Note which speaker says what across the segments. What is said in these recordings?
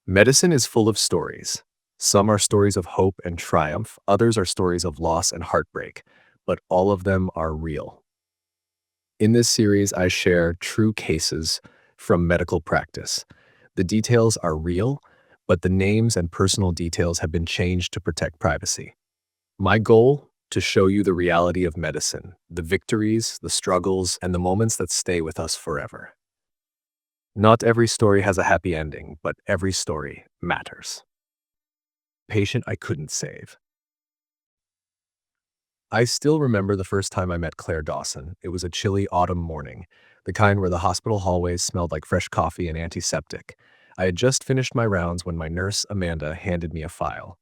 Speaker 1: Medicine is full of stories. Some are stories of hope and triumph, others are stories of loss and heartbreak, but all of them are real. In this series, I share true cases from medical practice. The details are real, but the names and personal details have been changed to protect privacy. My goal? To show you the reality of medicine, the victories, the struggles, and the moments that stay with us forever. Not every story has a happy ending, but every story matters. Patient I couldn't save. I still remember the first time I met Claire Dawson. It was a chilly autumn morning, the kind where the hospital hallways smelled like fresh coffee and antiseptic. I had just finished my rounds when my nurse, Amanda, handed me a file.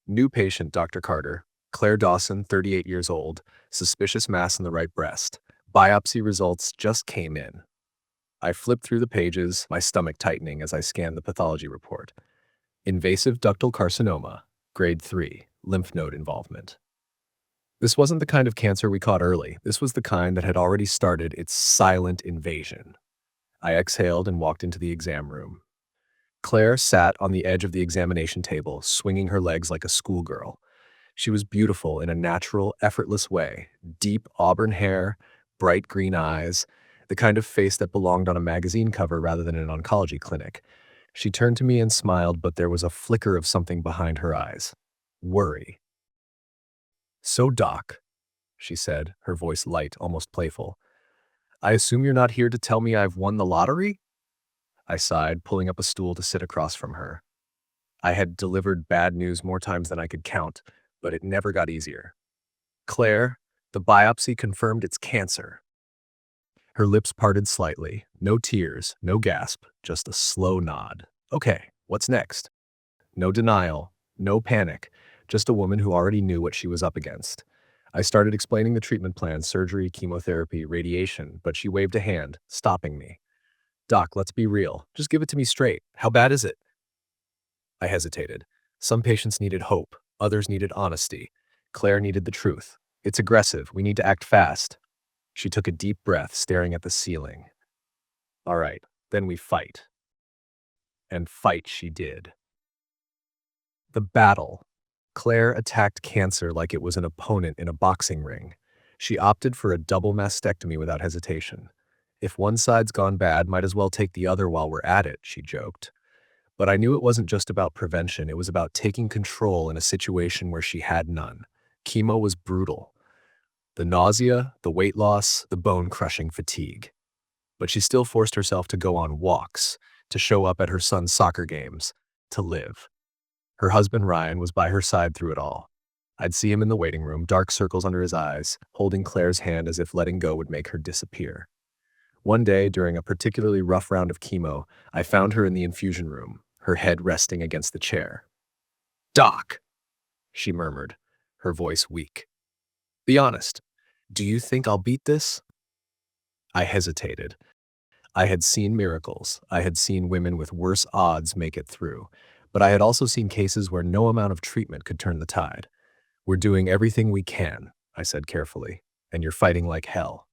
Speaker 1: New patient, Dr. Carter. Claire Dawson, 38 years old, suspicious mass in the right breast. Biopsy results just came in. I flipped through the pages, my stomach tightening as I scanned the pathology report. Invasive ductal carcinoma, grade 3, lymph node involvement. This wasn't the kind of cancer we caught early. This was the kind that had already started its silent invasion. I exhaled and walked into the exam room. Claire sat on the edge of the examination table, swinging her legs like a schoolgirl. She was beautiful in a natural, effortless way. Deep auburn hair, bright green eyes, the kind of face that belonged on a magazine cover rather than an oncology clinic. She turned to me and smiled, but there was a flicker of something behind her eyes. Worry. So, Doc, she said, her voice light, almost playful. I assume you're not here to tell me I've won the lottery? I sighed, pulling up a stool to sit across from her. I had delivered bad news more times than I could count, but it never got easier. Claire, the biopsy confirmed it's cancer. Her lips parted slightly. No tears, no gasp, just a slow nod. Okay, what's next? No denial, no panic, just a woman who already knew what she was up against. I started explaining the treatment plan, surgery, chemotherapy, radiation, but she waved a hand, stopping me. Doc, let's be real. Just give it to me straight. How bad is it? I hesitated. Some patients needed hope. Others needed honesty. Claire needed the truth. It's aggressive. We need to act fast. She took a deep breath, staring at the ceiling. All right, then we fight. And fight she did. The battle. Claire attacked cancer like it was an opponent in a boxing ring. She opted for a double mastectomy without hesitation. If one side's gone bad, might as well take the other while we're at it, she joked. But I knew it wasn't just about prevention, it was about taking control in a situation where she had none. Chemo was brutal. The nausea, the weight loss, the bone-crushing fatigue. But she still forced herself to go on walks, to show up at her son's soccer games, to live. Her husband Ryan was by her side through it all. I'd see him in the waiting room, dark circles under his eyes, holding Claire's hand as if letting go would make her disappear. One day, during a particularly rough round of chemo, I found her in the infusion room, her head resting against the chair. Doc, she murmured, her voice weak. Be honest. Do you think I'll beat this? I hesitated. I had seen miracles. I had seen women with worse odds make it through. But I had also seen cases where no amount of treatment could turn the tide. We're doing everything we can, I said carefully, and you're fighting like hell.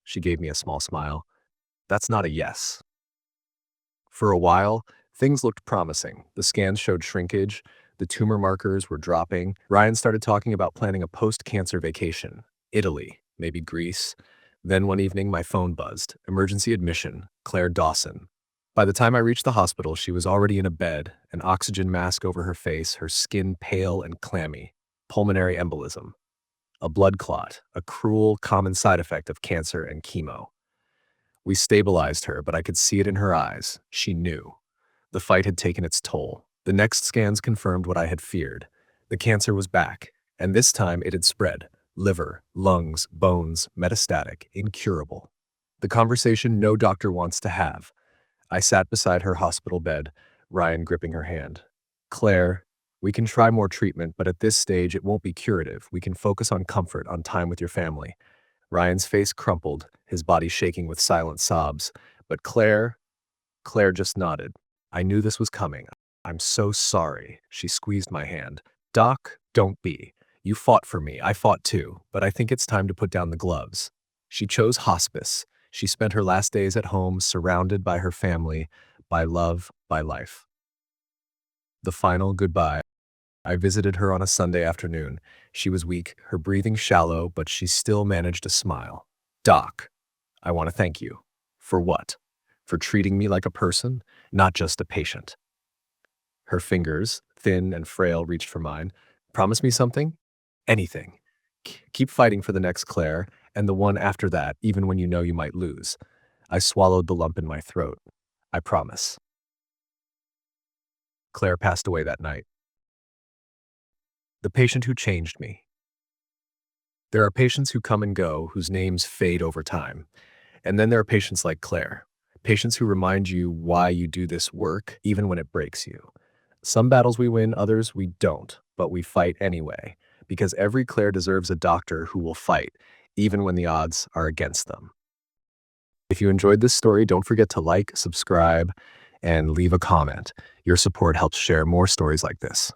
Speaker 1: She gave me a small smile. That's not a yes. For a while, things looked promising. The scans showed shrinkage. The tumor markers were dropping. Ryan started talking about planning a post-cancer vacation. Italy, maybe Greece. Then one evening, my phone buzzed. Emergency admission, Claire Dawson. By the time I reached the hospital, she was already in a bed, an oxygen mask over her face, her skin pale and clammy. Pulmonary embolism. A blood clot, a cruel, common side effect of cancer and chemo. We stabilized her, but I could see it in her eyes. She knew. The fight had taken its toll. The next scans confirmed what I had feared. The cancer was back, and this time it had spread. Liver, lungs, bones, metastatic, incurable. The conversation no doctor wants to have. I sat beside her hospital bed, Ryan gripping her hand. Claire, we can try more treatment, but at this stage it won't be curative. We can focus on comfort, on time with your family. Ryan's face crumpled, his body shaking with silent sobs. But Claire just nodded. I knew this was coming. I'm so sorry. She squeezed my hand. Doc, don't be. You fought for me. I fought too. But I think it's time to put down the gloves. She chose hospice. She spent her last days at home, surrounded by her family, by love, by life. The final goodbye. I visited her on a Sunday afternoon. She was weak, her breathing shallow, but she still managed to smile. Doc, I want to thank you. For what? For treating me like a person, not just a patient. Her fingers, thin and frail, reached for mine. Promise me something? Anything. Keep fighting for the next Claire, and the one after that, even when you know you might lose. I swallowed the lump in my throat. I promise. Claire passed away that night. The patient who changed me. There are patients who come and go, whose names fade over time. And then there are patients like Claire, patients who remind you why you do this work, even when it breaks you. Some battles we win, others we don't, but we fight anyway, because every Claire deserves a doctor who will fight, even when the odds are against them. If you enjoyed this story, don't forget to like, subscribe, and leave a comment. Your support helps share more stories like this.